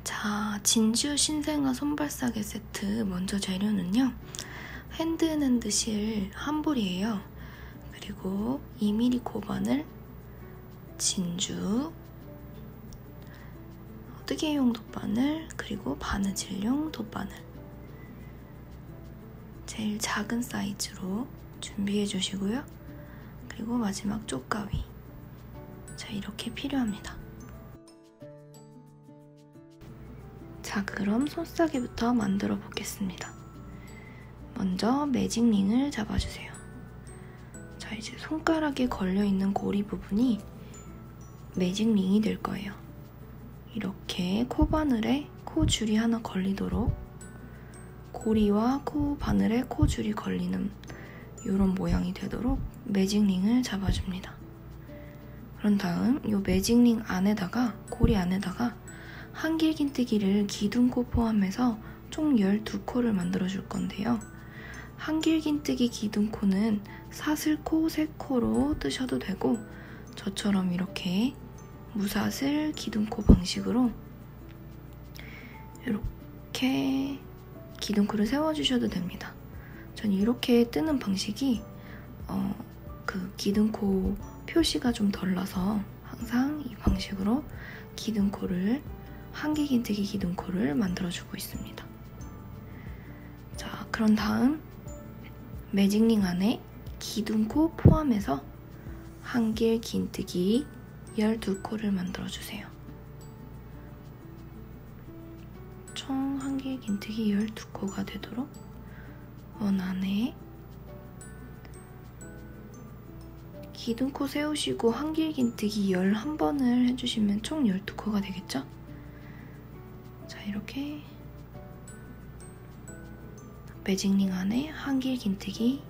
자, 진주 신생아 손발사계 세트 먼저 재료는요. 핸드앤핸드 실 한 볼이에요. 그리고 2mm 고바늘, 진주, 뜨개용 돗바늘, 그리고 바느질용 돗바늘. 제일 작은 사이즈로 준비해 주시고요. 그리고 마지막 쪽가위. 자, 이렇게 필요합니다. 자, 그럼 손싸개부터 만들어 보겠습니다. 먼저 매직링을 잡아주세요. 자, 이제 손가락에 걸려있는 고리 부분이 매직링이 될 거예요. 이렇게 코바늘에 코줄이 하나 걸리도록 고리와 코바늘에 코줄이 걸리는 이런 모양이 되도록 매직링을 잡아줍니다. 그런 다음 이 매직링 안에다가 고리 안에다가 한길긴뜨기를 기둥코 포함해서 총 12코를 만들어 줄 건데요. 한길긴뜨기 기둥코는 사슬코 3코로 뜨셔도 되고 저처럼 이렇게 무사슬 기둥코 방식으로 이렇게 기둥코를 세워주셔도 됩니다. 전 이렇게 뜨는 방식이 그 기둥코 표시가 좀 덜 나서 항상 이 방식으로 기둥코를 한길긴뜨기 기둥코를 만들어주고 있습니다. 자, 그런 다음 매직링 안에 기둥코 포함해서 한길긴뜨기 12코를 만들어주세요. 총 한길긴뜨기 12코가 되도록 원 안에 기둥코 세우시고 한길긴뜨기 11번을 해주시면 총 12코가 되겠죠? 자, 이렇게 매직링 안에 한길긴뜨기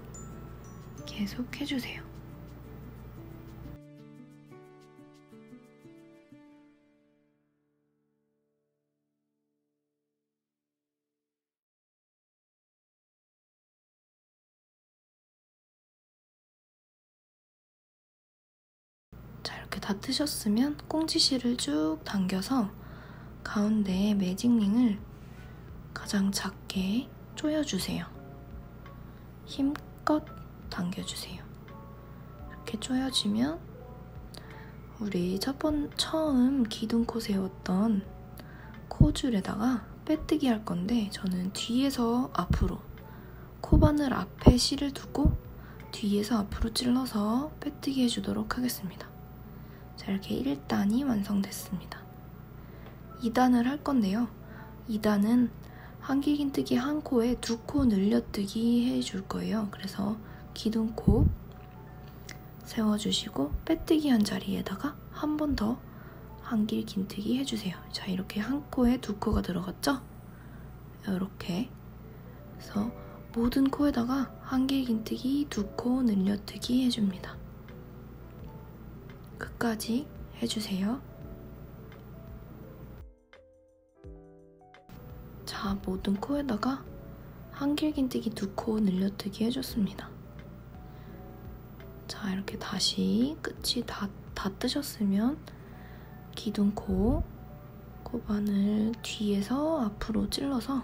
계속 해주세요. 자, 이렇게 다 뜨셨으면 꽁지실을 쭉 당겨서 가운데에 매직링을 가장 작게 조여주세요. 힘껏 당겨주세요. 이렇게 조여지면 우리 처음 기둥코 세웠던 코줄에다가 빼뜨기 할 건데 저는 뒤에서 앞으로 코바늘 앞에 실을 두고 뒤에서 앞으로 찔러서 빼뜨기 해주도록 하겠습니다. 자, 이렇게 1단이 완성됐습니다. 2단을 할 건데요. 2단은 한길긴뜨기 한 코에 2코 늘려뜨기 해줄 거예요. 그래서 기둥코 세워주시고 빼뜨기 한 자리에다가 한 번 더 한길긴뜨기 해주세요. 자, 이렇게 한 코에 2코가 들어갔죠? 이렇게 그래서 모든 코에다가 한길긴뜨기 2코 늘려뜨기 해줍니다. 끝까지 해주세요. 자, 모든 코에다가 한길긴뜨기 2코 늘려뜨기 해줬습니다. 자, 이렇게 다시 끝이 다 뜨셨으면 기둥코 코바늘 뒤에서 앞으로 찔러서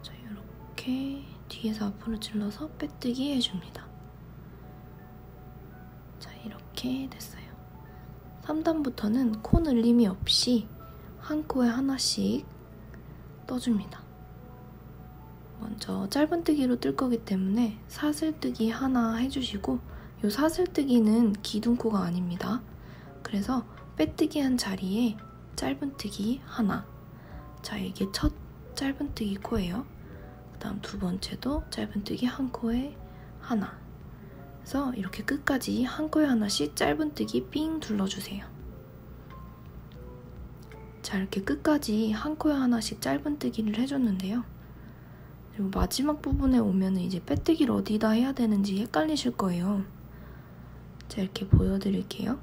자, 이렇게 뒤에서 앞으로 찔러서 빼뜨기 해줍니다. 자, 이렇게 됐어요. 3단부터는 코 늘림이 없이 한 코에 하나씩 떠줍니다. 먼저 짧은뜨기로 뜰 거기 때문에 사슬뜨기 하나 해주시고 이 사슬뜨기는 기둥코가 아닙니다. 그래서 빼뜨기 한 자리에 짧은뜨기 하나. 자, 이게 첫 짧은뜨기 코예요. 그 다음 두 번째도 짧은뜨기 한 코에 하나. 그래서 이렇게 끝까지 한 코에 하나씩 짧은뜨기 삥 둘러주세요. 자, 이렇게 끝까지 한 코에 하나씩 짧은뜨기를 해줬는데요. 그리고 마지막 부분에 오면 이제 빼뜨기를 어디다 해야 되는지 헷갈리실 거예요. 자, 이렇게 보여드릴게요.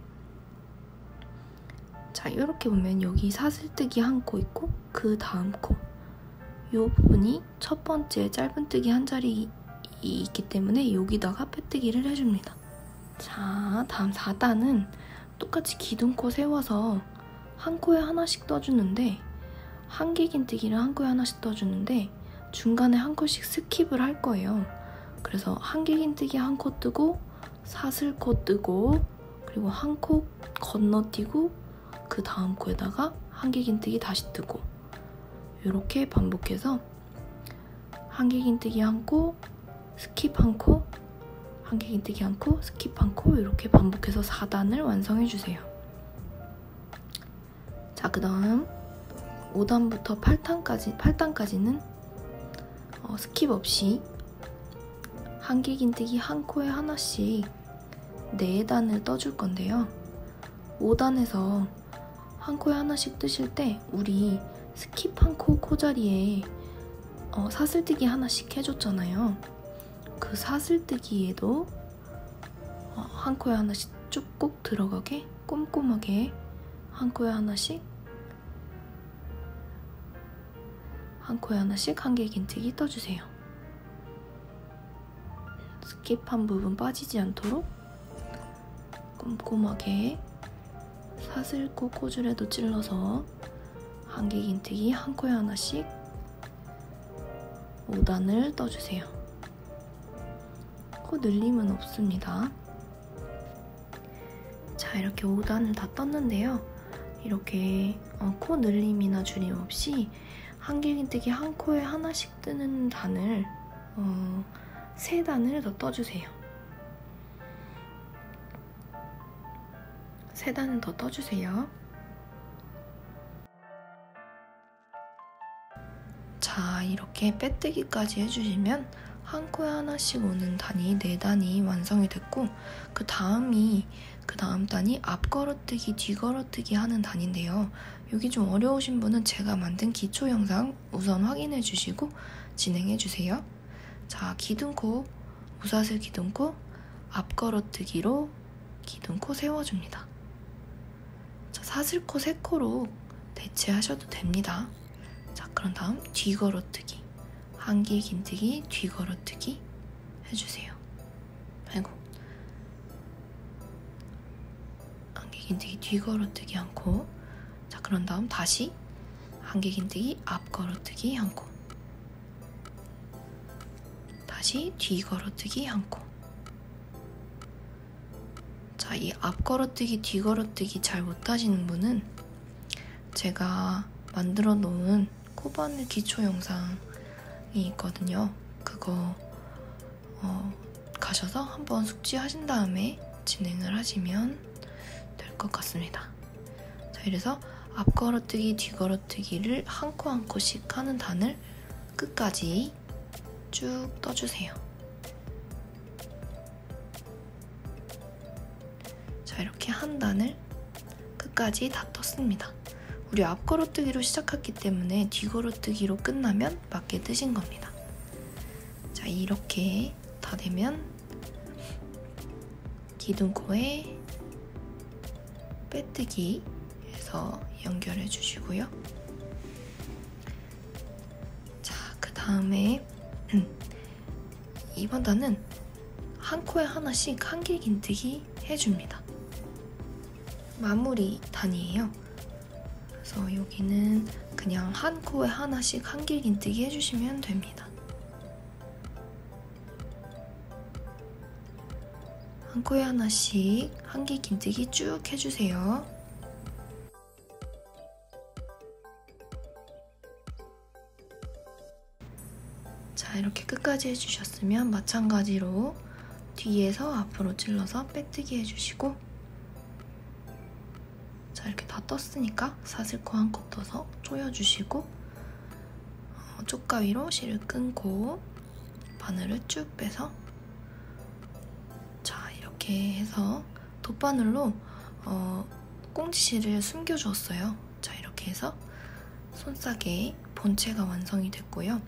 자, 이렇게 보면 여기 사슬뜨기 한 코 있고 그 다음 코 이 부분이 첫 번째 짧은뜨기 한 자리 있기 때문에 여기다가 빼뜨기를 해줍니다. 자, 다음 4단은 똑같이 기둥코 세워서 한 코에 하나씩 떠주는데, 한길긴뜨기를 한 코에 하나씩 떠주는데 중간에 한 코씩 스킵을 할 거예요. 그래서 한길긴뜨기 한 코 뜨고 사슬코 뜨고 그리고 한 코 건너뛰고 그 다음 코에다가 한길긴뜨기 다시 뜨고, 이렇게 반복해서 한길긴뜨기 한 코, 스킵 한 코, 한길긴뜨기 한 코, 스킵 한 코, 이렇게 반복해서 4단을 완성해주세요. 자, 그 다음 5단부터 8단까지는 스킵 없이 한길긴뜨기 한 코에 하나씩 4단을 떠줄 건데요. 5단에서 한 코에 하나씩 뜨실 때 우리 스킵 한 코 코자리에 사슬뜨기 하나씩 해줬잖아요. 그 사슬뜨기에도 한 코에 하나씩 쭉 꼭 들어가게 꼼꼼하게 한 코에 하나씩 한길긴뜨기 떠주세요. 스킵한 부분 빠지지 않도록 꼼꼼하게 사슬코 코줄에도 찔러서 한길긴뜨기 한 코에 하나씩 5단을 떠주세요. 코 늘림은 없습니다. 자, 이렇게 5단을 다 떴는데요. 이렇게 코 늘림이나 줄임 없이 한길긴뜨기 한 코에 하나씩 뜨는 단을 3단을 더 떠주세요. 3단을 더 떠주세요. 자, 이렇게 빼뜨기까지 해주시면 한 코에 하나씩 오는 단이 4단이 완성이 됐고, 그 다음 단이 앞걸어뜨기, 뒤걸어뜨기 하는 단인데요. 여기 좀 어려우신 분은 제가 만든 기초 영상 우선 확인해 주시고 진행해 주세요. 자, 기둥코, 우사슬 기둥코, 앞걸어뜨기로 기둥코 세워줍니다. 자, 사슬코 3코로 대체하셔도 됩니다. 자, 그런 다음 뒤걸어뜨기, 한길긴뜨기, 뒤걸어뜨기 해주세요. 한길긴뜨기, 뒤걸어뜨기 한 코. 자, 그런 다음 다시 한길긴뜨기, 앞걸어뜨기 한 코. 다시 뒤걸어뜨기 한 코. 자, 이 앞걸어뜨기, 뒤걸어뜨기 잘 못하시는 분은 제가 만들어 놓은 코바늘 기초 영상이 있거든요. 그거 가셔서 한번 숙지하신 다음에 진행을 하시면 될 것 같습니다. 자, 이래서 앞걸어뜨기, 뒤걸어뜨기를 한 코 한 코씩 하는 단을 끝까지 쭉 떠주세요. 자, 이렇게 한 단을 끝까지 다 떴습니다. 우리 앞걸어뜨기로 시작했기 때문에 뒤걸어뜨기로 끝나면 맞게 뜨신 겁니다. 자, 이렇게 다 되면 기둥코에 빼뜨기 해서 연결해 주시고요. 자, 그 다음에 이번 단은 한 코에 하나씩 한길긴뜨기 해줍니다. 마무리 단이에요. 그래서 여기는 그냥 한 코에 하나씩 한길긴뜨기 해주시면 됩니다. 한 코에 하나씩 한길긴뜨기 쭉 해주세요. 자, 이렇게 끝까지 해주셨으면 마찬가지로 뒤에서 앞으로 찔러서 빼뜨기 해주시고, 자, 이렇게 다 떴으니까 사슬코 한 코 떠서 조여주시고, 쪽가위로 실을 끊고 바늘을 쭉 빼서, 자, 이렇게 해서 돗바늘로 꽁지실을 숨겨주었어요. 자, 이렇게 해서 손싸개 본체가 완성이 됐고요.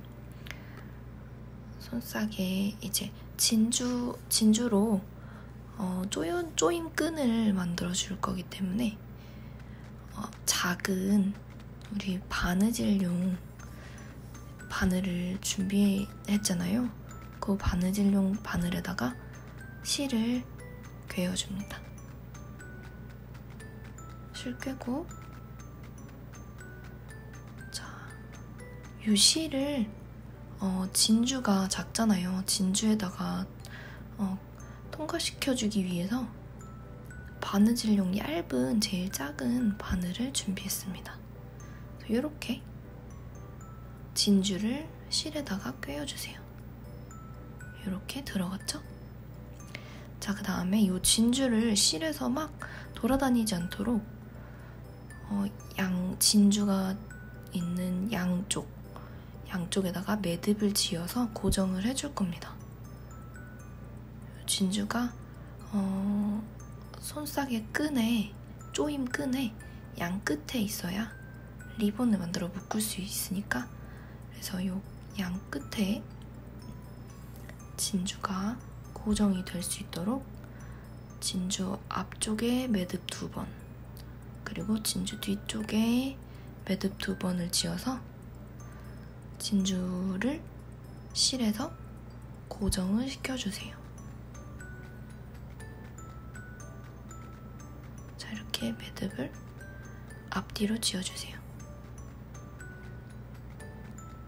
손싸개에 이제 진주로 조임 끈을 만들어 줄 거기 때문에 작은 우리 바느질용 바늘을 준비했잖아요. 그 바느질용 바늘에다가 실을 꿰어줍니다. 실 꿰고 이 실을 진주가 작잖아요. 진주에다가 통과시켜주기 위해서 바느질용 얇은 제일 작은 바늘을 준비했습니다. 이렇게 진주를 실에다가 꿰어주세요. 이렇게 들어갔죠? 자, 그 다음에 이 진주를 실에서 막 돌아다니지 않도록 진주가 있는 양쪽에다가 매듭을 지어서 고정을 해줄 겁니다. 진주가 손싸개 끈에, 조임 끈에 양 끝에 있어야 리본을 만들어 묶을 수 있으니까, 그래서 요 양 끝에 진주가 고정이 될 수 있도록 진주 앞쪽에 매듭 2번, 그리고 진주 뒤쪽에 매듭 2번을 지어서 진주를 실에서 고정을 시켜주세요. 자, 이렇게 매듭을 앞뒤로 지어주세요.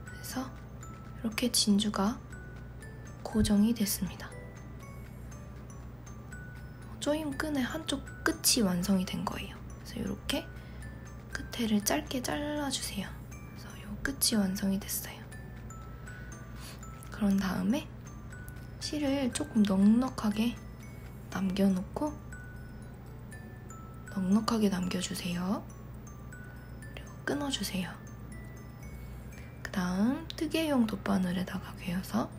그래서 이렇게 진주가 고정이 됐습니다. 조임 끈의 한쪽 끝이 완성이 된 거예요. 그래서 이렇게 끝에를 짧게 잘라주세요. 그래서 이 끝이 완성이 됐어요. 그런 다음에 실을 조금 넉넉하게 남겨놓고 넉넉하게 남겨주세요. 그리고 끊어주세요. 그 다음 뜨개용 돗바늘에다가 괴어서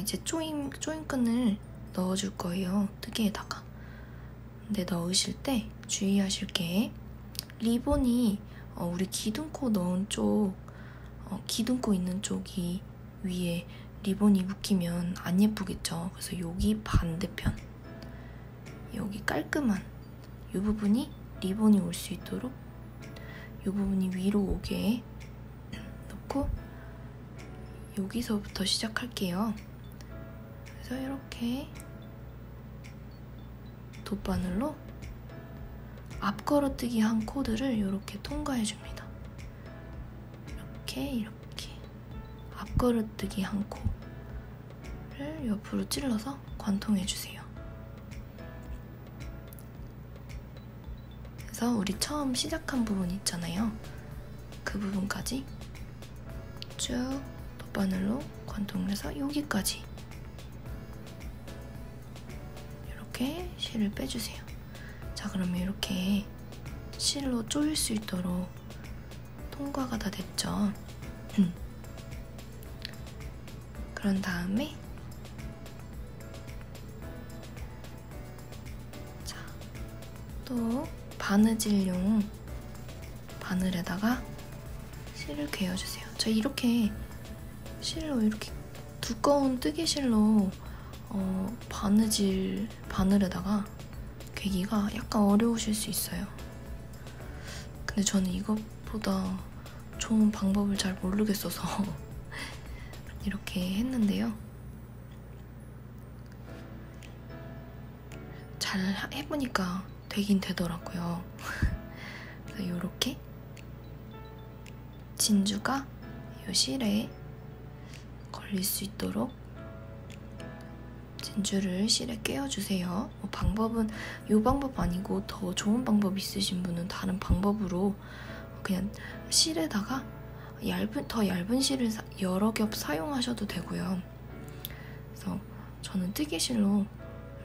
이제 조임 끈을 넣어줄 거예요. 뜨개에다가. 근데 넣으실 때 주의하실 게, 리본이 우리 기둥코 넣은 쪽, 기둥코 있는 쪽이 위에 리본이 묶이면 안 예쁘겠죠. 그래서 여기 반대편, 여기 깔끔한 이 부분이 리본이 올 수 있도록 이 부분이 위로 오게 놓고 여기서부터 시작할게요. 그래서 이렇게 돗바늘로 앞걸어뜨기 한 코드를 이렇게 통과해줍니다. 이렇게 앞걸어뜨기 한 코를 옆으로 찔러서 관통해주세요. 그래서 우리 처음 시작한 부분 있잖아요. 그 부분까지 쭉 돗바늘로 관통을 해서 여기까지 이렇게 실을 빼주세요. 자, 그러면 이렇게 실로 조일 수 있도록 통과가 다 됐죠. 그런 다음에 자, 또 바느질용 바늘에다가 실을 괴어주세요. 자, 이렇게 실로 이렇게 두꺼운 뜨개실로 바늘에다가 괴기가 약간 어려우실 수 있어요. 근데 저는 이것보다 좋은 방법을 잘 모르겠어서 이렇게 했는데요. 잘 해보니까 되긴 되더라고요. 그래서 이렇게 진주가 이 실에 걸릴 수 있도록 진주를 실에 꿰어주세요. 방법은 이 방법 아니고 더 좋은 방법 있으신 분은 다른 방법으로 그냥 실에다가 더 얇은 실을 여러 겹 사용하셔도 되고요. 그래서 저는 뜨개실로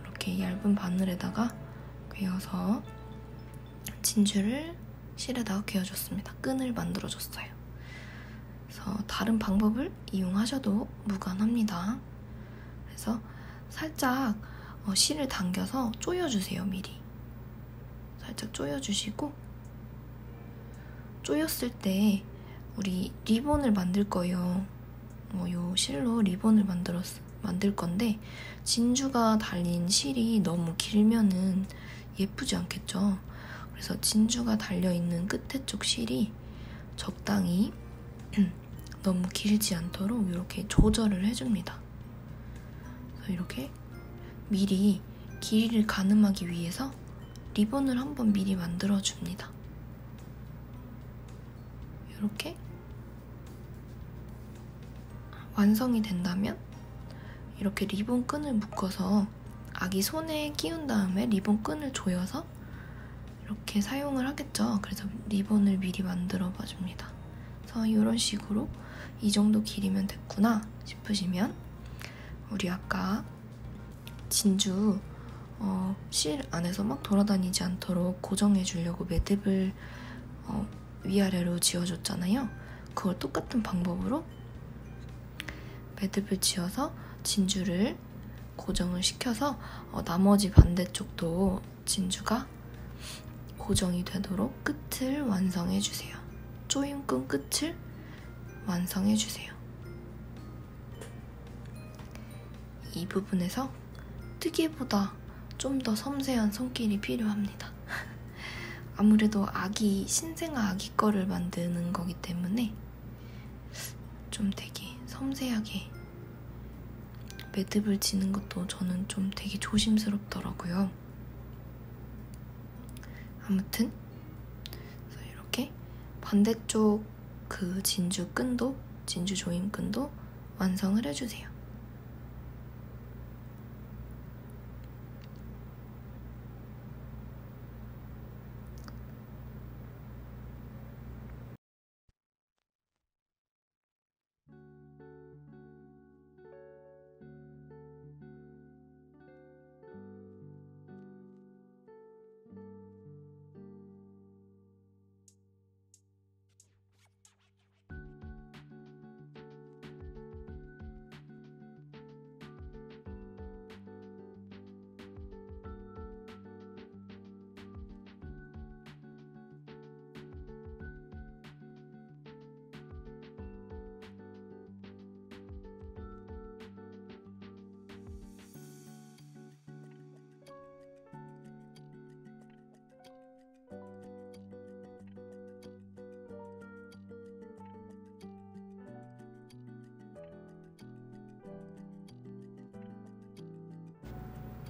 이렇게 얇은 바늘에다가 괴어서 진주를 실에다가 괴어줬습니다. 끈을 만들어줬어요. 그래서 다른 방법을 이용하셔도 무관합니다. 그래서 살짝 실을 당겨서 조여주세요. 미리 살짝 조여주시고, 조였을 때 우리 리본을 만들 거예요. 요 실로 리본을 만들 건데 진주가 달린 실이 너무 길면은 예쁘지 않겠죠. 그래서 진주가 달려있는 끝에 쪽 실이 적당히 너무 길지 않도록 이렇게 조절을 해줍니다. 그래서 이렇게 미리 길이를 가늠하기 위해서 리본을 한번 미리 만들어줍니다. 이렇게 완성이 된다면 이렇게 리본 끈을 묶어서 아기 손에 끼운 다음에 리본 끈을 조여서 이렇게 사용을 하겠죠. 그래서 리본을 미리 만들어 봐줍니다. 그래서 이런 식으로 이 정도 길이면 됐구나 싶으시면 우리 아까 진주 실 안에서 막 돌아다니지 않도록 고정해 주려고 매듭을 위아래로 지어줬잖아요. 그걸 똑같은 방법으로 매듭을 지어서 진주를 고정을 시켜서 나머지 반대쪽도 진주가 고정이 되도록 끝을 완성해주세요. 조임끈 끝을 완성해주세요. 이 부분에서 뜨개보다 좀 더 섬세한 손길이 필요합니다. 아무래도 신생아 아기 거를 만드는 거기 때문에 좀 되게 섬세하게 매듭을 지는 것도 저는 좀 되게 조심스럽더라고요. 아무튼 이렇게 반대쪽 그 진주 조임 끈도 완성을 해주세요.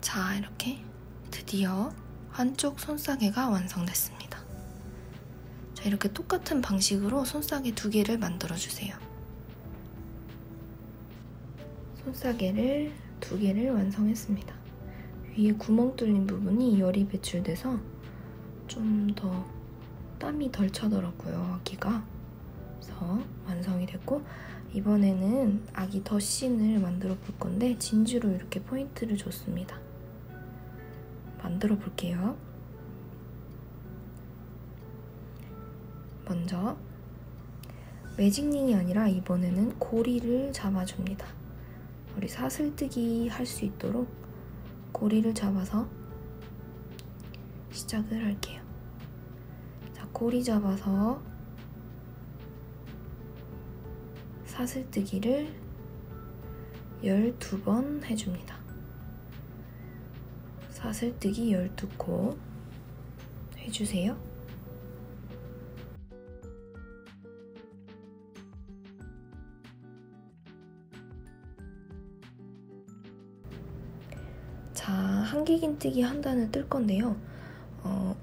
자, 이렇게 드디어 한쪽 손싸개가 완성됐습니다. 자, 이렇게 똑같은 방식으로 손싸개 2개를 만들어주세요. 손싸개를 2개를 완성했습니다. 위에 구멍 뚫린 부분이 열이 배출돼서 좀 더 땀이 덜 차더라고요, 아기가. 그래서 완성이 됐고, 이번에는 아기 덧신을 만들어 볼 건데 진주로 이렇게 포인트를 줬습니다. 만들어 볼게요. 먼저 매직링이 아니라 이번에는 고리를 잡아줍니다. 우리 사슬뜨기 할 수 있도록 고리를 잡아서 시작을 할게요. 자, 고리 잡아서 사슬뜨기를 12번 해줍니다. 사슬뜨기 12코 해주세요. 자, 한길긴뜨기 한 단을 뜰 건데요.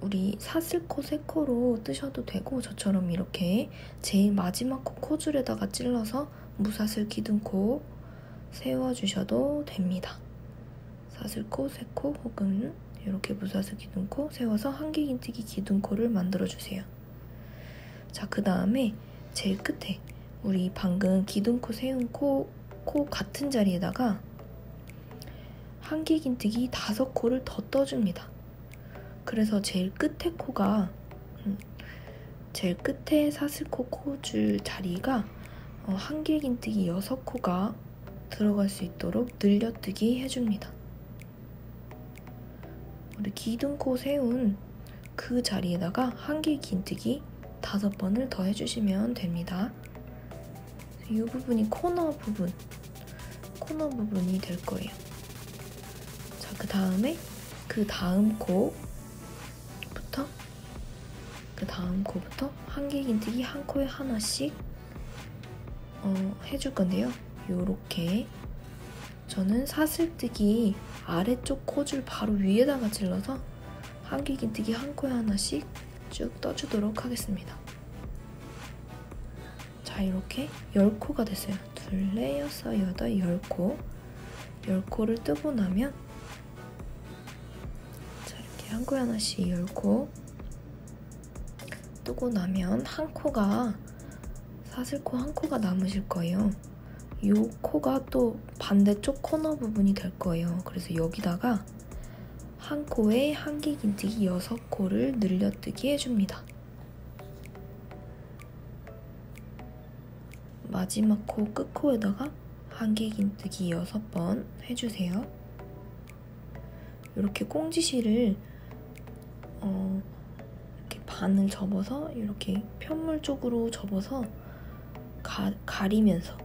우리 사슬코 3코로 뜨셔도 되고, 저처럼 이렇게 제일 마지막 코 코줄에다가 찔러서 무사슬 기둥코 세워주셔도 됩니다. 사슬코 3코 혹은 이렇게 무사슬 기둥코 세워서 한길긴뜨기 기둥코를 만들어주세요. 자, 그 다음에 제일 끝에 우리 방금 기둥코 세운 코 같은 자리에다가 한길긴뜨기 5코를 더 떠줍니다. 그래서 제일 끝에 사슬코 코줄 자리가 한길긴뜨기 6코가 들어갈 수 있도록 늘려뜨기 해줍니다. 우리 기둥코 세운 그 자리에다가 한길긴뜨기 5번을 더 해주시면 됩니다. 이 부분이 코너 부분이 될 거예요. 자, 그 다음에 그 다음 코부터 한길긴뜨기 한 코에 하나씩 해줄 건데요. 요렇게 저는 사슬뜨기 아래쪽 코줄 바로 위에다가 찔러서 한길긴뜨기 한 코에 하나씩 쭉 떠주도록 하겠습니다. 자, 이렇게 10코가 됐어요. 둘, 넷, 여섯, 여덟, 10코. 10코를 뜨고 나면 자, 이렇게 한 코에 하나씩 10코 뜨고 나면 한 코가 사슬코 한 코가 남으실 거예요. 이 코가 또 반대쪽 코너 부분이 될 거예요. 그래서 여기다가 한 코에 한길긴뜨기 6코를 늘려뜨기 해줍니다. 마지막 코 끝코에다가 한길긴뜨기 6번 해주세요. 이렇게 꽁지실을 이렇게 반을 접어서 이렇게 편물 쪽으로 접어서 가리면서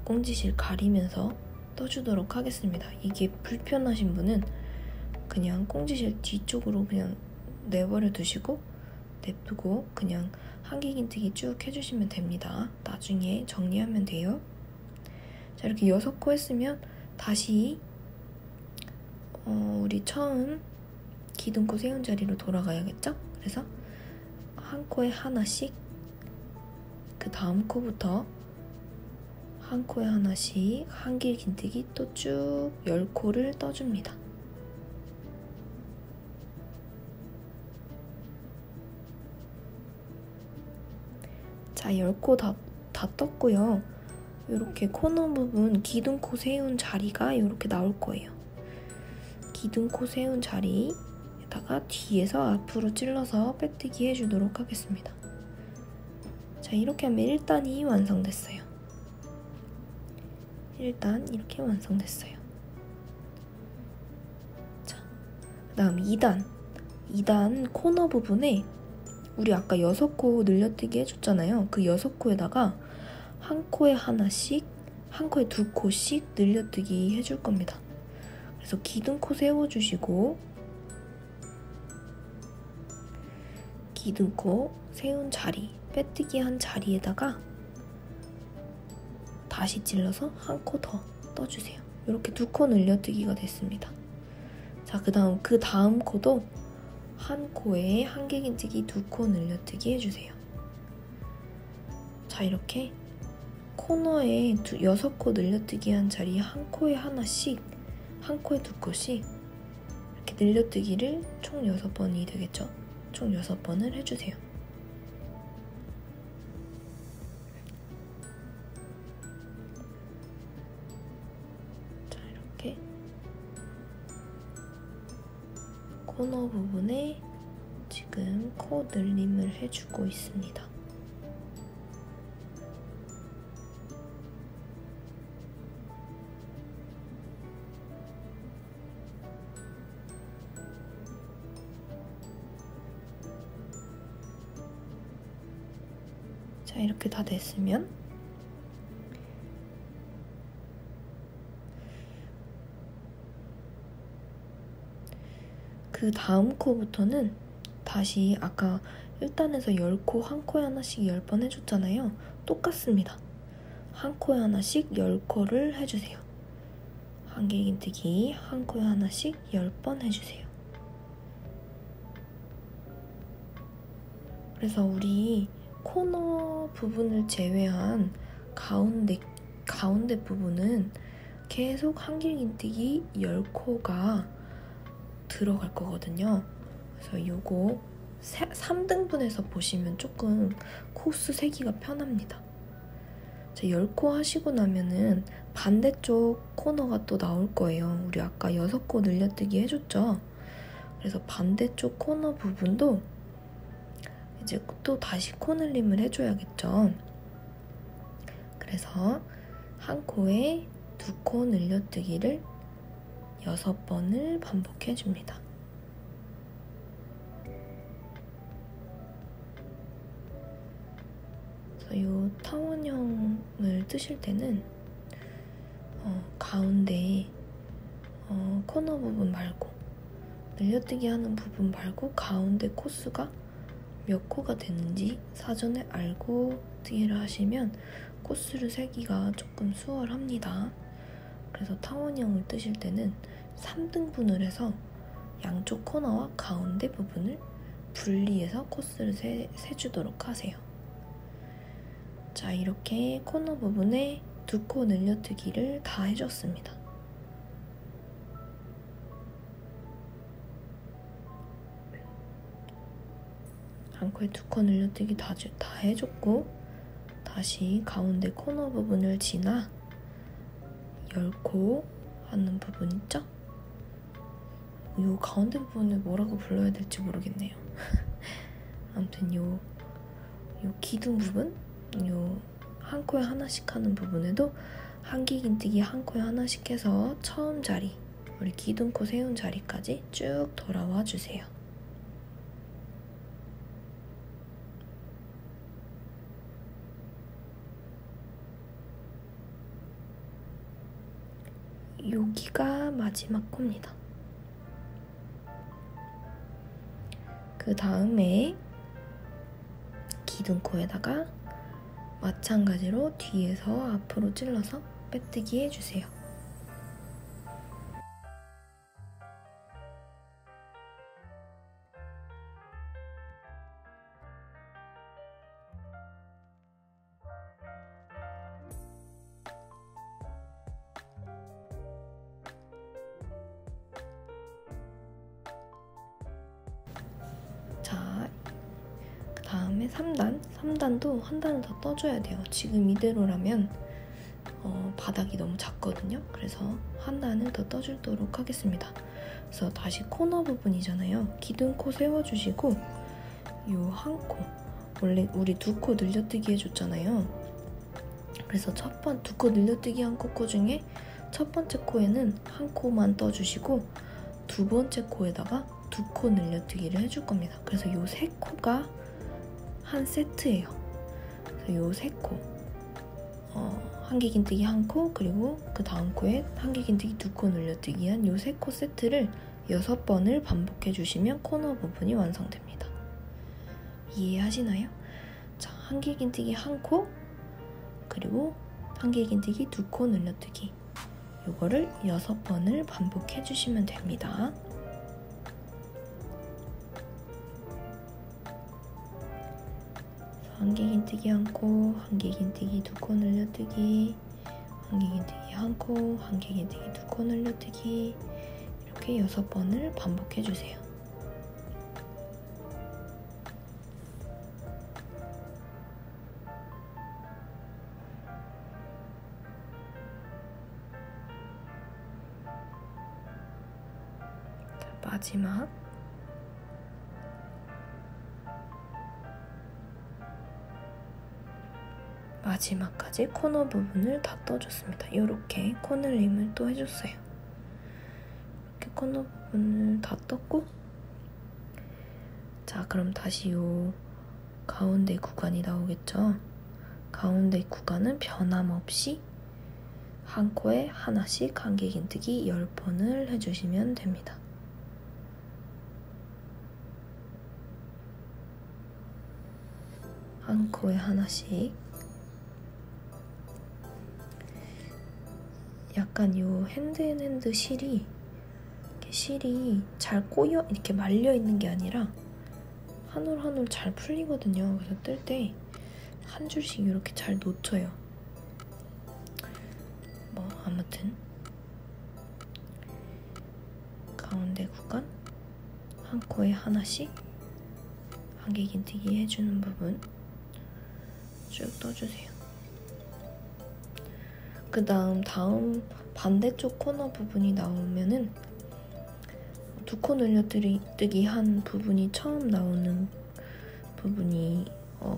꽁지실 가리면서 떠주도록 하겠습니다. 이게 불편하신 분은 그냥 꽁지실 뒤쪽으로 그냥 내버려 두시고 냅두고 그냥 한길긴뜨기 쭉 해주시면 됩니다. 나중에 정리하면 돼요. 자, 이렇게 6코 했으면 다시 우리 처음 기둥코 세운 자리로 돌아가야겠죠? 그래서 한 코에 하나씩 그 다음 코부터 한 코에 하나씩 한길긴뜨기 또 쭉 10코를 떠줍니다. 자, 10코 다 떴고요. 이렇게 코너 부분 기둥코 세운 자리가 이렇게 나올 거예요. 기둥코 세운 자리에다가 뒤에서 앞으로 찔러서 빼뜨기 해주도록 하겠습니다. 자, 이렇게 하면 1단이 완성됐어요. 1단 이렇게 완성됐어요. 자, 그 다음 2단 코너 부분에 우리 아까 6코 늘려뜨기 해줬잖아요. 그 6코에다가 한 코에 하나씩, 한 코에 2코씩 늘려뜨기 해줄 겁니다. 그래서 기둥코 세워주시고 기둥코 세운 자리, 빼뜨기 한 자리에다가 다시 찔러서 한 코 더 떠주세요. 이렇게 2코 늘려뜨기가 됐습니다. 자, 그 다음 코도 한 코에 한길긴뜨기 2코 늘려뜨기 해주세요. 자, 이렇게 코너에 6코 늘려뜨기 한 자리에 한 코에 하나씩, 한 코에 2코씩 이렇게 늘려뜨기를 총 6번이 되겠죠? 총 6번을 해주세요. 자, 이렇게 코너 부분에 지금 코 늘림을 해주고 있습니다. 자, 이렇게 다 됐으면 그 다음 코부터는 다시 아까 1단에서 10코 한 코에 하나씩 10번 해줬잖아요. 똑같습니다. 한 코에 하나씩 10코를 해주세요. 한길긴뜨기 한 코에 하나씩 10번 해주세요. 그래서 우리 코너 부분을 제외한 가운데 부분은 계속 한길긴뜨기 10코가 들어갈 거거든요. 그래서 요거 3등분해서 보시면 조금 코스 세기가 편합니다. 자, 10코 하시고 나면은 반대쪽 코너가 또 나올 거예요. 우리 아까 6코 늘려뜨기 해줬죠? 그래서 반대쪽 코너 부분도 이제 또 다시 코늘림을 해줘야겠죠. 그래서 한 코에 2코 늘려뜨기를 6번을 반복해줍니다. 그래서 이 타원형을 뜨실 때는 가운데 코너 부분 말고 늘려뜨기 하는 부분 말고 가운데 코수가 몇 코가 되는지 사전에 알고 뜨기를 하시면 코스를 세기가 조금 수월합니다. 그래서 타원형을 뜨실 때는 3등분을 해서 양쪽 코너와 가운데 부분을 분리해서 코스를 세주도록 하세요. 자, 이렇게 코너 부분에 2코 늘려뜨기를 다 해줬습니다. 한 코에 2코 늘려뜨기 다 해줬고, 다시 가운데 코너 부분을 지나 10코 하는 부분 있죠? 요 가운데 부분을 뭐라고 불러야 될지 모르겠네요. 아무튼 요 기둥 부분, 요 한 코에 하나씩 하는 부분에도 한길긴뜨기 한 코에 하나씩 해서 처음 자리, 우리 기둥코 세운 자리까지 쭉 돌아와 주세요. 여기가 마지막 코입니다. 그 다음에 기둥코에다가 마찬가지로 뒤에서 앞으로 찔러서 빼뜨기 해주세요. 자, 그 다음에 3단도 한 단을 더 떠줘야 돼요. 지금 이대로라면 바닥이 너무 작거든요. 그래서 한 단을 더 떠주도록 하겠습니다. 그래서 다시 코너 부분이잖아요. 기둥코 세워주시고 요 한 코, 원래 우리 2코 늘려뜨기 해줬잖아요. 그래서 2코 늘려뜨기 한 코 중에 첫 번째 코에는 한 코만 떠주시고 두 번째 코에다가 2코 늘려뜨기를 해줄 겁니다. 그래서 요 3코가 한 세트예요. 그래서 요 3코, 한길긴뜨기 한 코, 그리고 그 다음 코에 한길긴뜨기 2코 늘려뜨기 한 요 3코 세트를 6번을 반복해 주시면 코너 부분이 완성됩니다. 이해하시나요? 자, 한길긴뜨기 한 코, 그리고 한길긴뜨기 2코 늘려뜨기, 요거를 6번을 반복해 주시면 됩니다. 한길긴뜨기 한 코, 한길긴뜨기 2코 늘려뜨기, 한길긴뜨기 한 코, 한길긴뜨기 2코 늘려뜨기, 이렇게 6번을 반복해주세요. 마지막 마지막까지 코너 부분을 다 떠줬습니다. 이렇게 코늘림을 또 해줬어요. 이렇게 코너 부분을 다 떴고, 자, 그럼 다시 요 가운데 구간이 나오겠죠? 가운데 구간은 변함없이 한 코에 하나씩 한길긴뜨기 10번을 해주시면 됩니다. 한 코에 하나씩. 약간 요 핸드앤핸드 실이 잘 꼬여 이렇게 말려 있는 게 아니라 한 올 한 올 잘 풀리거든요. 그래서 뜰 때 한 줄씩 이렇게 잘 놓쳐요. 뭐 아무튼 가운데 구간 한 코에 하나씩 한길긴뜨기 해주는 부분 쭉 떠주세요. 그 다음 반대쪽 코너 부분이 나오면은 2코 늘려뜨기 한 부분이 처음 나오는 부분이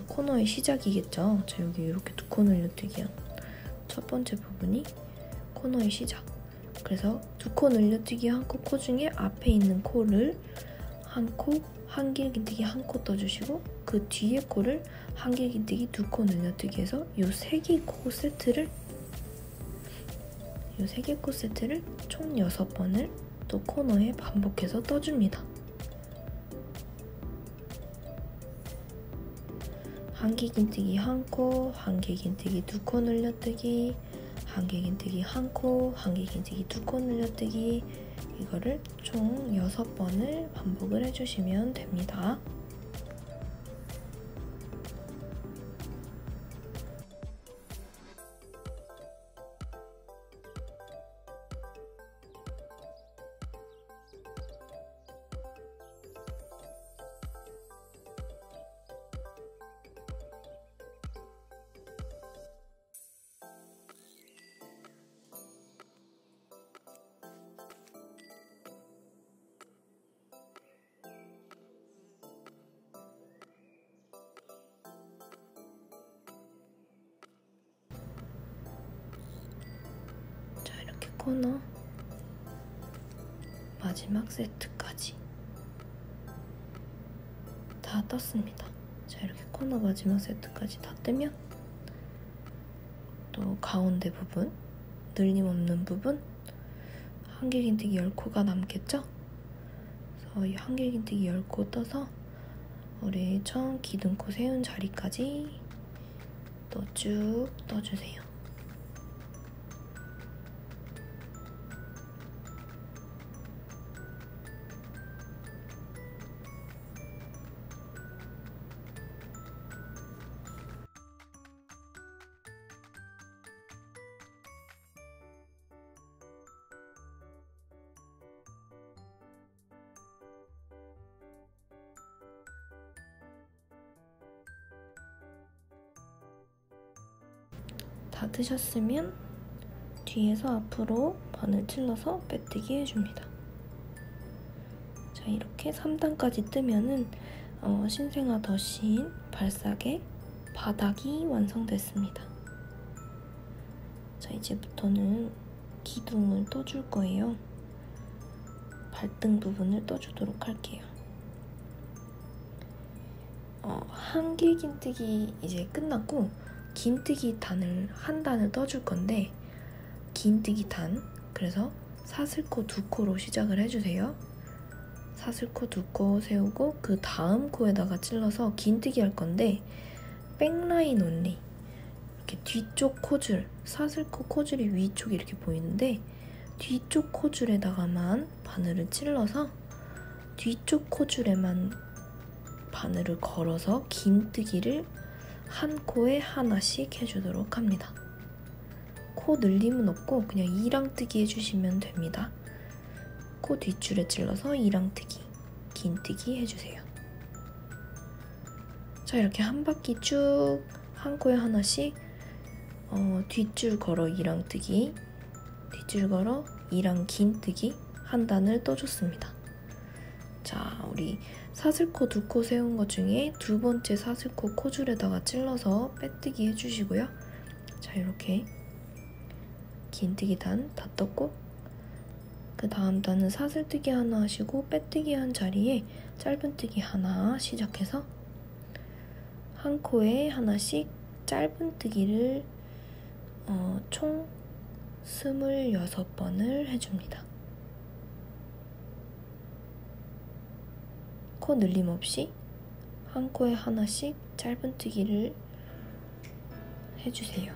코너의 시작이겠죠. 자, 여기 이렇게 2코 늘려뜨기 한 첫 번째 부분이 코너의 시작. 그래서 2코 늘려뜨기 한 코 중에 앞에 있는 코를 한 코, 한길긴뜨기 한 코 떠주시고 그 뒤에 코를 한길긴뜨기 2코 늘려뜨기 해서 요 3개 코 세트를 총 6번을 또 코너에 반복해서 떠줍니다. 한길긴뜨기 한 코, 한길긴뜨기 2코 늘려뜨기, 한길긴뜨기 한 코, 한길긴뜨기 2코 늘려뜨기, 이거를 총 6번을 반복을 해주시면 됩니다. 코너 마지막 세트까지 다 떴습니다. 자, 이렇게 코너 마지막 세트까지 다 뜨면 또 가운데 부분, 늘림 없는 부분 한길긴뜨기 10코가 남겠죠? 그래서 이 한길긴뜨기 10코 떠서 우리 처음 기둥코 세운 자리까지 또 쭉 떠주세요. 다 뜨셨으면 뒤에서 앞으로 바늘 찔러서 빼뜨기 해줍니다. 자, 이렇게 3단까지 뜨면은 신생아 더신 발사계 바닥이 완성됐습니다. 자, 이제부터는 기둥을 떠줄 거예요. 발등 부분을 떠주도록 할게요. 한길긴뜨기 이제 끝났고 긴뜨기 단을 한 단을 떠줄 건데 긴뜨기 단, 그래서 사슬코 2코로 시작을 해주세요. 사슬코 2코 세우고 그 다음 코에다가 찔러서 긴뜨기 할 건데 백라인 온리, 이렇게 뒤쪽 코줄, 사슬코 코줄이 위쪽에 이렇게 보이는데 뒤쪽 코줄에다가만 바늘을 찔러서 뒤쪽 코줄에만 바늘을 걸어서 긴뜨기를 한 코에 하나씩 해주도록 합니다. 코 늘림은 없고 그냥 이랑뜨기 해주시면 됩니다. 코 뒷줄에 찔러서 이랑뜨기, 긴뜨기 해주세요. 자, 이렇게 한 바퀴 쭉 한 코에 하나씩 뒷줄 걸어 이랑뜨기, 뒷줄 걸어 이랑 긴뜨기 한 단을 떠줬습니다. 자, 우리 사슬코 2코 세운 것 중에 두 번째 사슬코 코줄에다가 찔러서 빼뜨기 해주시고요. 자, 이렇게 긴뜨기 단 다 떴고 그 다음 단은 사슬뜨기 하나 하시고 빼뜨기 한 자리에 짧은뜨기 하나 시작해서 한 코에 하나씩 짧은뜨기를 총 26번을 해줍니다. 코 늘림 없이 한 코에 하나씩 짧은뜨기를 해주세요.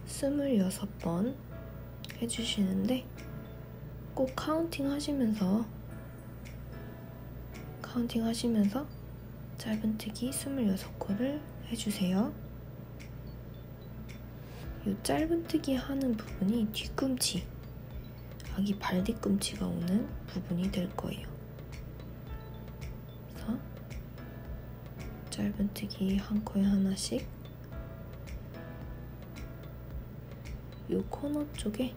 26번 해주시는데 꼭 카운팅 하시면서 짧은뜨기 26코를 해주세요. 이 짧은뜨기 하는 부분이 뒤꿈치, 아기 발 뒤꿈치가 오는 부분이 될 거예요. 그래서 짧은뜨기 한 코에 하나씩 이 코너 쪽에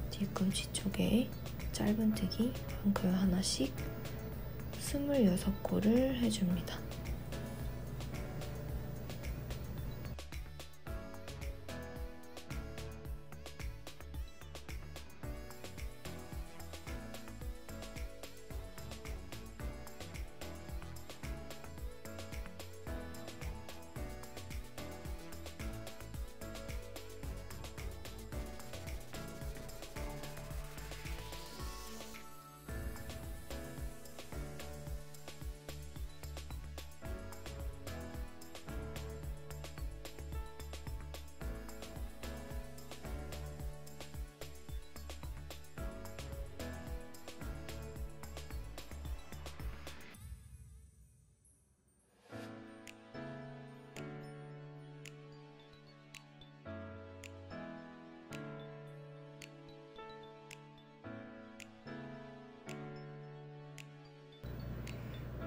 뒤꿈치 쪽에 짧은뜨기 한 코에 하나씩 26코를 해줍니다.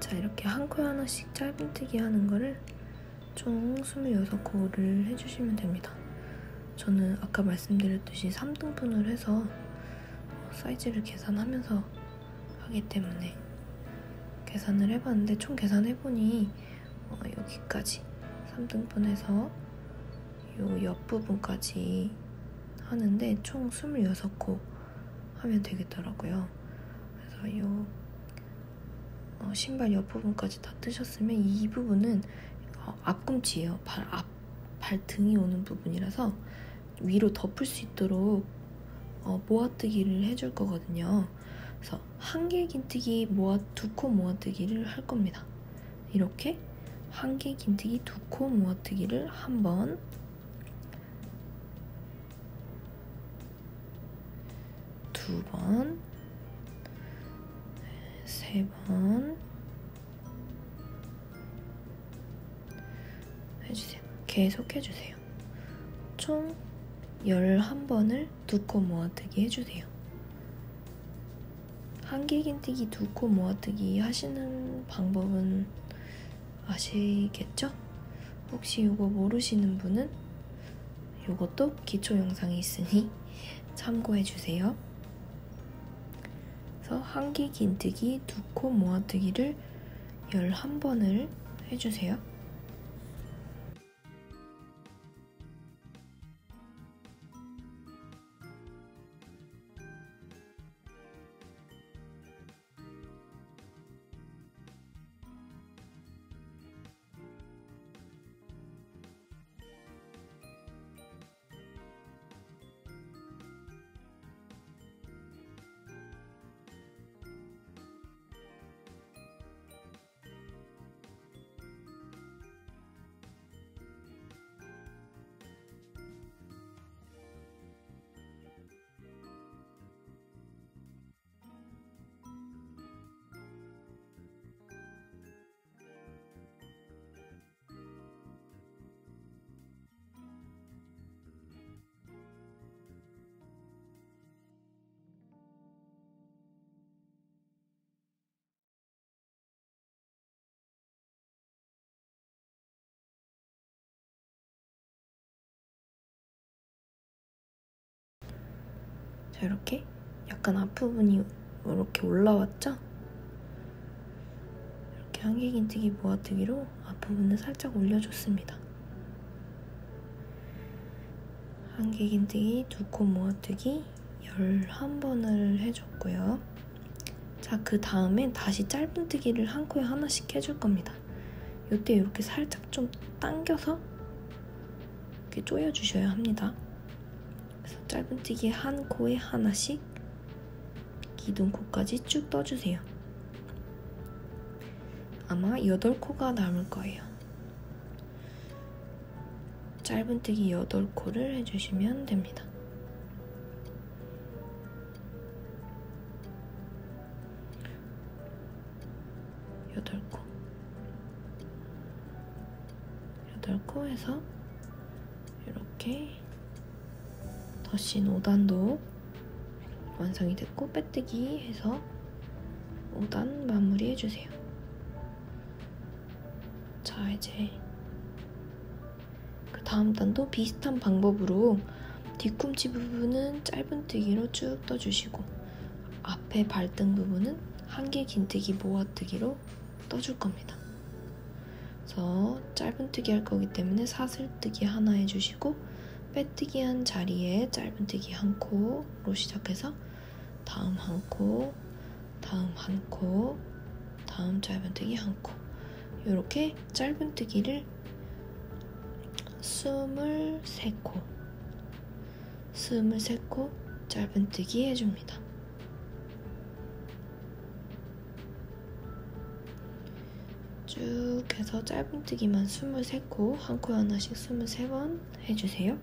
자, 이렇게 한 코에 하나씩 짧은뜨기 하는 거를 총 26코를 해주시면 됩니다. 저는 아까 말씀드렸듯이 3등분을 해서 사이즈를 계산하면서 하기 때문에 계산을 해봤는데 총 계산해보니 여기까지 3등분해서 요 옆부분까지 하는데 총 26코 하면 되겠더라고요. 그래서 이 신발 옆부분까지 다 뜨셨으면 이 부분은 앞꿈치예요. 발등이 오는 부분이라서 위로 덮을 수 있도록 모아뜨기를 해줄 거거든요. 그래서 한개 긴뜨기 두 코 모아뜨기를 할 겁니다. 이렇게 한개 긴뜨기 2코 모아뜨기를 한 번, 두 번, 세 번 해주세요. 계속 해주세요. 총 11번을 2코 모아뜨기 해주세요. 한개 긴뜨기 2코 모아뜨기 하시는 방법은 아시겠죠? 혹시 이거 모르시는 분은 이것도 기초 영상이 있으니 참고해주세요. 그래서 한개 긴뜨기 2코 모아뜨기를 11번을 해주세요. 자, 이렇게 약간 앞부분이 이렇게 올라왔죠? 이렇게 한개 긴뜨기 모아뜨기로 앞부분을 살짝 올려줬습니다. 한개 긴뜨기 2코 모아뜨기 11번을 해줬고요. 자, 그 다음엔 다시 짧은뜨기를 한 코에 하나씩 해줄 겁니다. 이때 이렇게 살짝 좀 당겨서 이렇게 조여주셔야 합니다. 그래서 짧은뜨기 한 코에 하나씩 기둥코까지 쭉 떠주세요. 아마 8코가 남을 거예요. 짧은뜨기 8코를 해주시면 됩니다. 여덟 코 해서 이렇게 덧신 5단도 완성이 됐고, 빼뜨기 해서 5단 마무리 해주세요. 자, 이제 그 다음 단도 비슷한 방법으로 뒤꿈치 부분은 짧은뜨기로 쭉 떠주시고 앞에 발등 부분은 한개 긴뜨기 모아뜨기로 떠줄 겁니다. 그래서 짧은뜨기 할 거기 때문에 사슬뜨기 하나 해주시고 빼뜨기 한 자리에 짧은뜨기 한 코로 시작해서 다음 한 코, 다음 한 코, 다음 짧은뜨기 한 코, 이렇게 짧은뜨기를 23코 짧은뜨기 해줍니다. 쭉 해서 짧은뜨기만 23코, 한 코에 하나씩 23번 해주세요.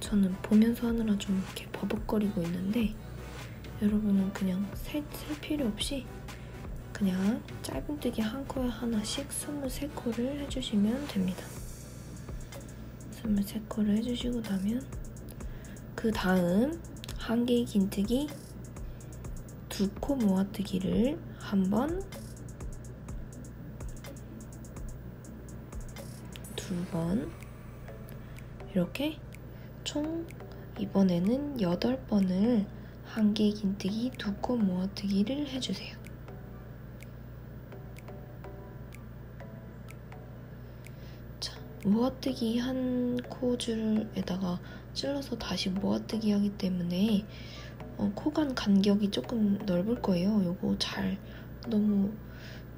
저는 보면서 하느라 좀 이렇게 버벅거리고 있는데 여러분은 그냥 셀 필요 없이 그냥 짧은뜨기 한 코에 하나씩 23코를 해주시면 됩니다. 23코를 해주시고 나면 그 다음 한 개의 긴뜨기 2코 모아뜨기를 한 번, 2번 이렇게 총 이번에는 8번을 한 개의 긴뜨기 2코 모아뜨기를 해주세요. 자, 모아뜨기 한 코줄에다가 찔러서 다시 모아뜨기 하기 때문에 코간 간격이 조금 넓을 거예요. 요거 잘 너무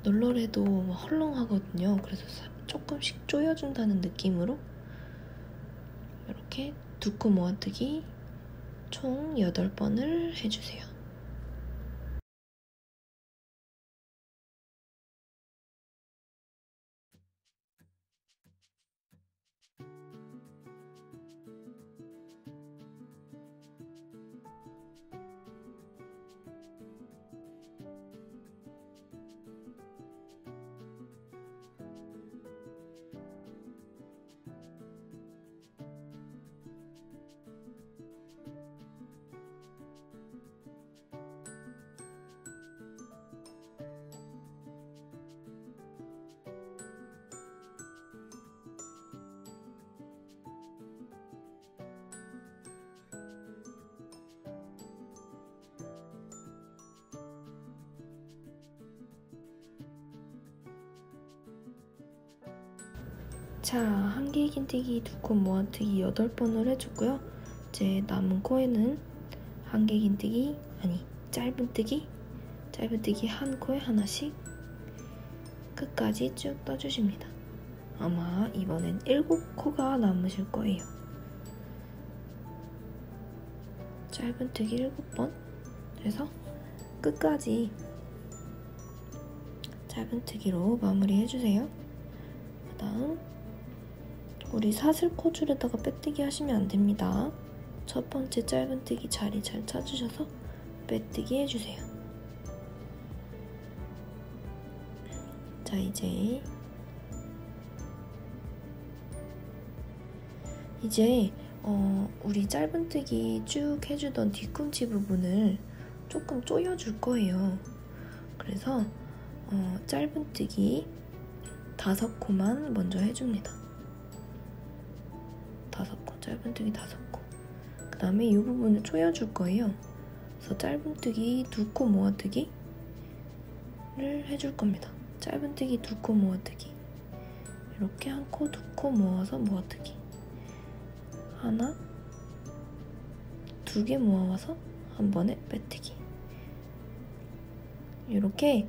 널널해도 헐렁하거든요. 그래서 조금씩 조여준다는 느낌으로 이렇게 2코 모아뜨기 총 8번을 해주세요. 자, 한 개의 긴뜨기 2코 모아뜨기 8번을 해줬고요. 이제 남은 코에는 한 개의 긴뜨기, 짧은뜨기 한 코에 하나씩 끝까지 쭉 떠주십니다. 아마 이번엔 7코가 남으실 거예요. 짧은뜨기 7번 해서 끝까지 짧은뜨기로 마무리해주세요. 그 다음 우리 사슬코줄에다가 빼뜨기 하시면 안됩니다. 첫 번째 짧은뜨기 자리 잘 찾으셔서 빼뜨기 해주세요. 자, 이제 우리 짧은뜨기 쭉 해주던 뒤꿈치 부분을 조금 조여줄 거예요. 그래서 짧은뜨기 5코만 먼저 해줍니다. 5코, 짧은뜨기 5코. 그 다음에 이 부분을 조여줄 거예요. 그래서 짧은뜨기 2코 모아뜨기를 해줄 겁니다. 짧은뜨기 2코 모아뜨기. 이렇게 1코, 2코 모아서 모아뜨기. 하나, 2개 모아와서 한 번에 빼뜨기. 이렇게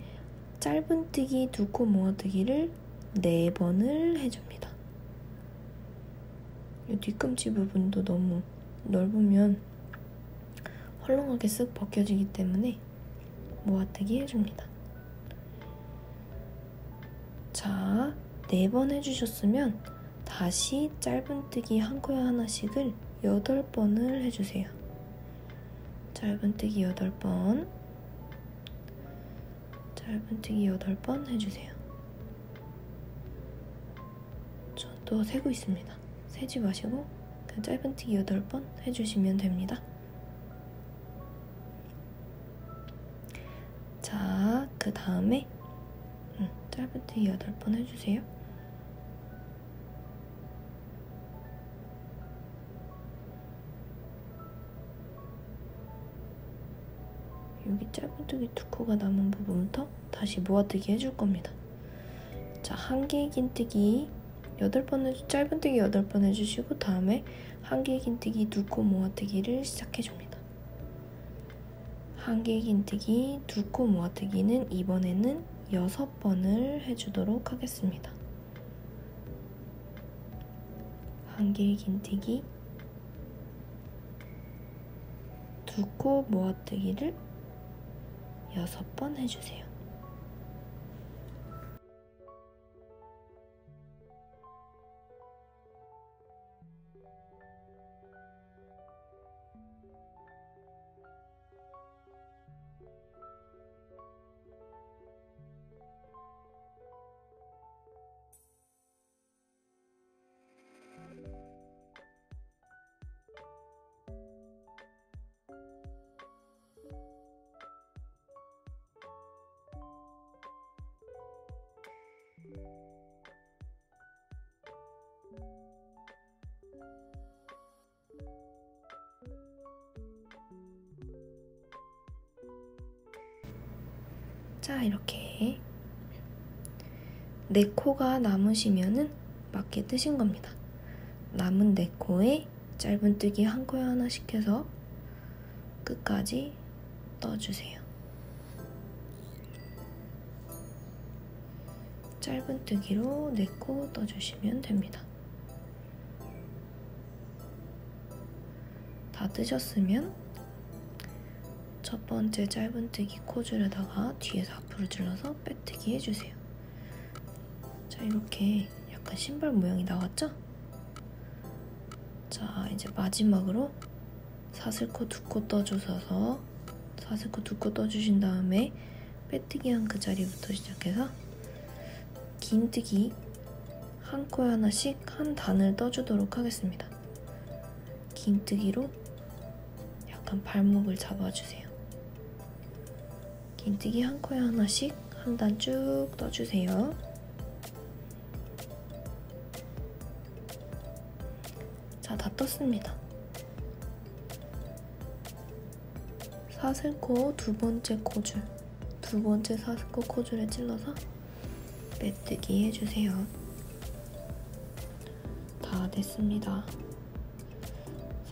짧은뜨기 2코 모아뜨기를 4번을 해줍니다. 이 뒤꿈치 부분도 너무 넓으면 헐렁하게 쓱 벗겨지기 때문에 모아뜨기 해줍니다. 자, 4번 해주셨으면 다시 짧은뜨기 한 코에 하나씩을 8번을 해주세요. 짧은뜨기 8번, 짧은뜨기 8번 해주세요. 전 또 세고 있습니다. 세지 마시고 그냥 짧은뜨기 8번 해주시면 됩니다. 자, 그 다음에 짧은뜨기 8번 해주세요. 여기 짧은뜨기 2코가 남은 부분부터 다시 모아뜨기 해줄 겁니다. 자, 한 개의 긴뜨기 8번 짧은뜨기 8번 해주시고 다음에 한 개의 긴뜨기 2코 모아뜨기를 시작해줍니다. 한 개의 긴뜨기 2코 모아뜨기는 이번에는 6번을 해주도록 하겠습니다. 한 개의 긴뜨기 2코 모아뜨기를 6번 해주세요. 자, 이렇게 4코가 남으시면은 맞게 뜨신 겁니다. 남은 4코에 짧은뜨기 1코에 하나씩 해서 끝까지 떠주세요. 짧은뜨기로 4코 떠주시면 됩니다. 다 뜨셨으면 첫 번째 짧은뜨기 코줄에다가 뒤에서 앞으로 찔러서 빼뜨기 해주세요. 자, 이렇게 약간 신발 모양이 나왔죠? 자, 이제 마지막으로 사슬코 2코 떠주셔서 사슬코 2코 떠주신 다음에 빼뜨기 한 그 자리부터 시작해서 긴뜨기 1코에 하나씩 한 단을 떠주도록 하겠습니다. 긴뜨기로 약간 발목을 잡아주세요. 긴뜨기 1코에 하나씩 한 단 쭉 떠주세요. 자, 다 떴습니다. 사슬코 두 번째 사슬코 코줄에 찔러서 빼뜨기 해주세요. 다 됐습니다.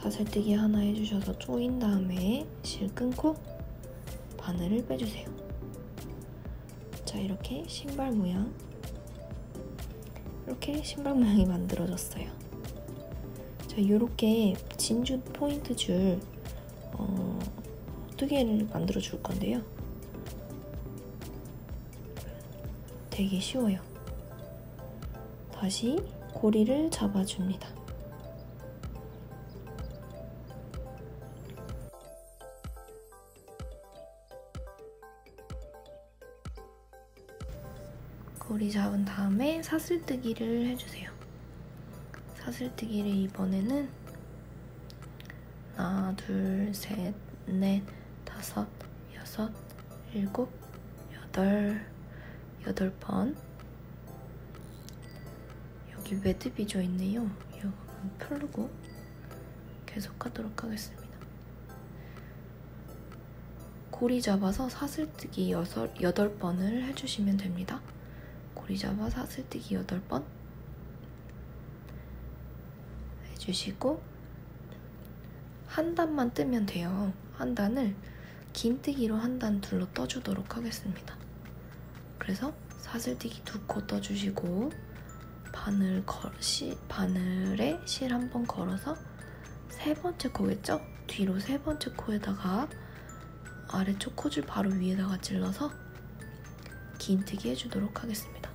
사슬뜨기 하나 해주셔서 조인 다음에 실 끊고 바늘을 빼주세요. 자, 이렇게 신발 모양이 만들어졌어요. 자, 이렇게 진주 포인트 줄 2개를 만들어 줄 건데요. 되게 쉬워요. 다시 고리를 잡아줍니다. 고리 잡은 다음에 사슬뜨기를 해주세요. 사슬뜨기를 이번에는 하나, 둘, 셋, 넷, 다섯, 여섯, 일곱, 여덟 번. 여기 매듭이 져 있네요. 이거 풀고 계속 하도록 하겠습니다. 고리 잡아서 사슬뜨기 8번을 해주시면 됩니다. 고리 잡아 사슬뜨기 8번 해주시고 한 단만 뜨면 돼요. 한 단을 긴뜨기로 한 단 둘러 떠주도록 하겠습니다. 그래서 사슬뜨기 2코 떠주시고 바늘에 실 한 번 걸어서 세 번째 코겠죠? 뒤로 세 번째 코에다가 아래쪽 코줄 바로 위에다가 찔러서 긴뜨기 해주도록 하겠습니다.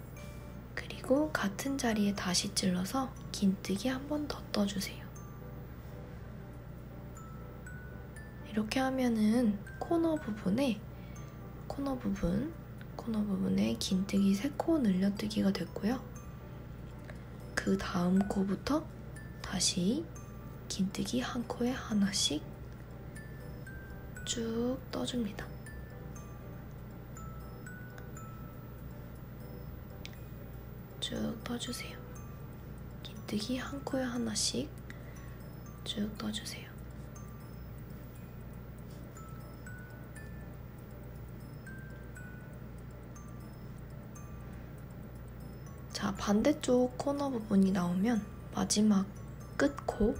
그리고 같은 자리에 다시 찔러서 긴뜨기 한 번 더 떠주세요. 이렇게 하면은 코너 부분에 긴뜨기 3코 늘려뜨기가 됐고요. 그 다음 코부터 다시 긴뜨기 1코에 하나씩 쭉 떠줍니다. 쭉 떠주세요. 긴뜨기 1코에 하나씩 쭉 떠주세요. 자, 반대쪽 코너 부분이 나오면 마지막 끝코,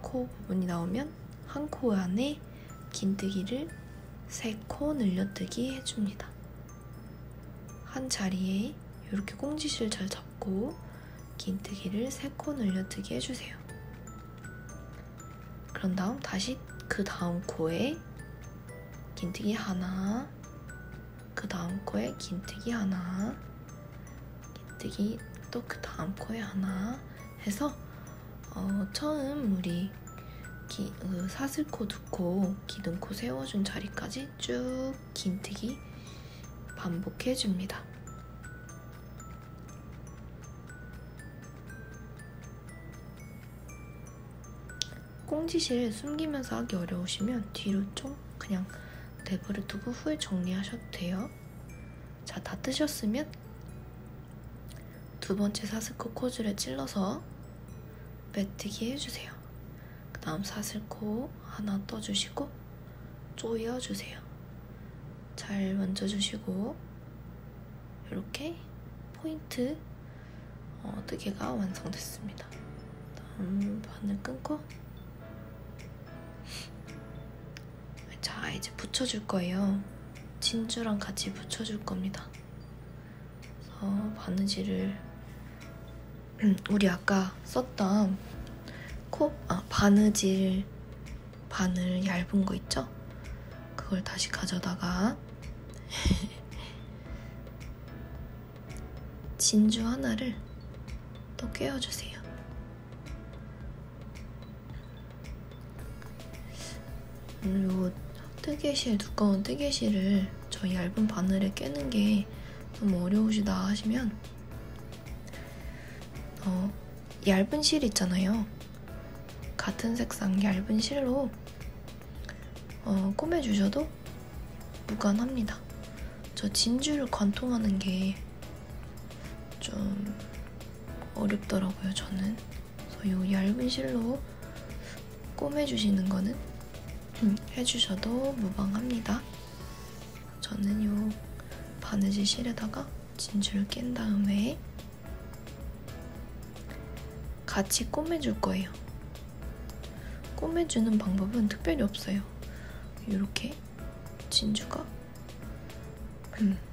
코 부분이 나오면 한 코 안에 긴뜨기를 3코 늘려뜨기 해줍니다. 한 자리에 이렇게 꽁지실 잘 잡고 긴뜨기를 3코 늘려뜨기 해주세요. 그런 다음 다시 그 다음 코에 긴뜨기 하나, 그 다음 코에 긴뜨기 하나, 긴뜨기 또 그 다음 코에 하나 해서 처음 우리 사슬코 2코, 기둥코 세워준 자리까지 쭉 긴뜨기 반복해줍니다. 꽁지실 숨기면서 하기 어려우시면 뒤로 좀 그냥 내버려 두고 후에 정리하셔도 돼요. 자, 다 뜨셨으면 두 번째 사슬코 코줄에 찔러서 빼뜨기 해주세요. 그 다음 사슬코 하나 떠주시고 조여주세요. 잘 만져주시고 이렇게 포인트 뜨개가 완성됐습니다. 다음 바늘 끊고 자, 이제 붙여줄 거예요. 진주랑 같이 붙여줄 겁니다. 그래서 바느질을 우리 아까 썼던 바느질 바늘 얇은 거 있죠? 그걸 다시 가져다가 진주 하나를 또 꿰어주세요. 요 두꺼운 뜨개실을 저 얇은 바늘에 꿰는 게 너무 어려우시다 하시면 얇은 실 있잖아요. 같은 색상 얇은 실로 꼬매주셔도 무관합니다. 저 진주를 관통하는 게 좀 어렵더라고요, 저는. 그래서 요 얇은 실로 꼬매주시는 거는 해주셔도 무방합니다. 저는 요 바느질 실에다가 진주를 낀 다음에 같이 꼬매줄 거예요. 꼬매주는 방법은 특별히 없어요. 이렇게 진주가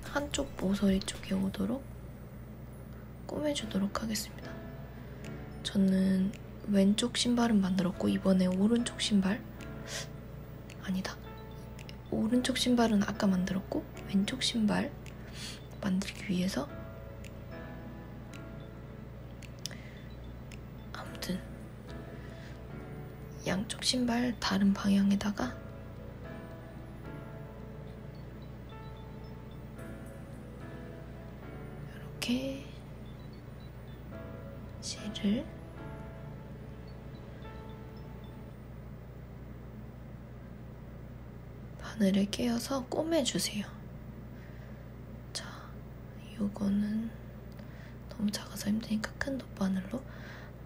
한쪽 모서리 쪽에 오도록 꼬매주도록 하겠습니다. 저는 왼쪽 신발은 만들었고 이번에 오른쪽 신발 오른쪽 신발은 아까 만들었고 왼쪽 신발 만들기 위해서 아무튼 양쪽 신발 다른 방향에다가 이렇게 실을 바늘에 꿰어서 꼬매주세요. 자, 요거는 너무 작아서 힘드니까 큰 돗바늘로.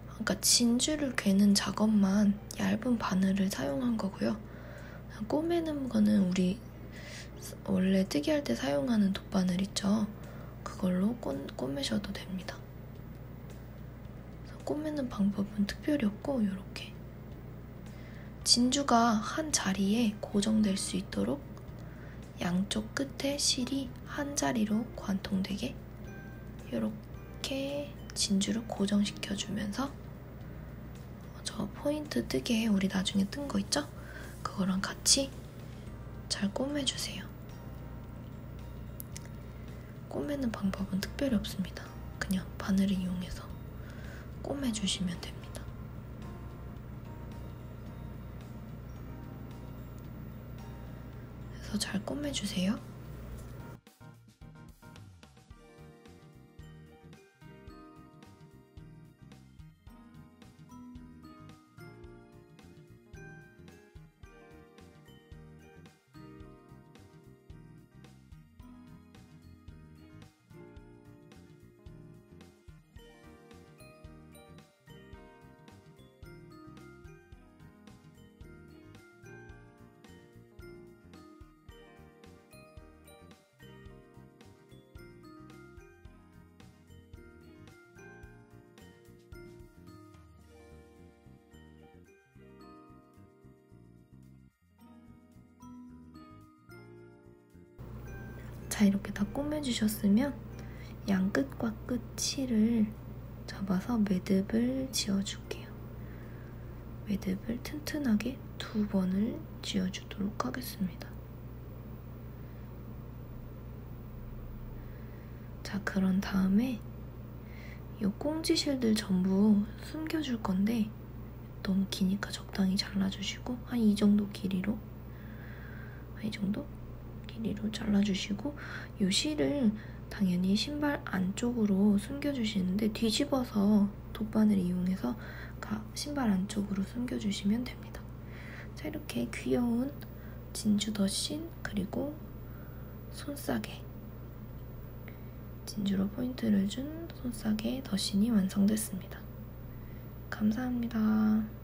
그러니까 진주를 꿰는 작업만 얇은 바늘을 사용한 거고요. 꼬매는 거는 우리 원래 뜨개할 때 사용하는 돗바늘 있죠? 그걸로 꼬매셔도 됩니다. 그래서 꼬매는 방법은 특별히 없고 이렇게 진주가 한 자리에 고정될 수 있도록 양쪽 끝에 실이 한 자리로 관통되게 이렇게 진주를 고정시켜주면서 저 포인트 뜨개 우리 나중에 뜬 거 있죠? 그거랑 같이 잘 꼬매주세요. 꼬매는 방법은 특별히 없습니다. 그냥 바늘을 이용해서 꼬매주시면 됩니다. 그래서 잘 꼬매주세요. 자, 이렇게 다 꼬매주셨으면 양 끝과 끝 실을 잡아서 매듭을 지어줄게요. 매듭을 튼튼하게 2번을 지어주도록 하겠습니다. 자, 그런 다음에 이 꽁지실들 전부 숨겨줄 건데 너무 기니까 적당히 잘라주시고 한 이 정도 길이로 잘라주시고 이 실을 당연히 신발 안쪽으로 숨겨주시는데 뒤집어서 돗바늘 이용해서 신발 안쪽으로 숨겨주시면 됩니다. 자, 이렇게 귀여운 진주 덧신 그리고 손싸개 진주로 포인트를 준 손싸개 덧신이 완성됐습니다. 감사합니다.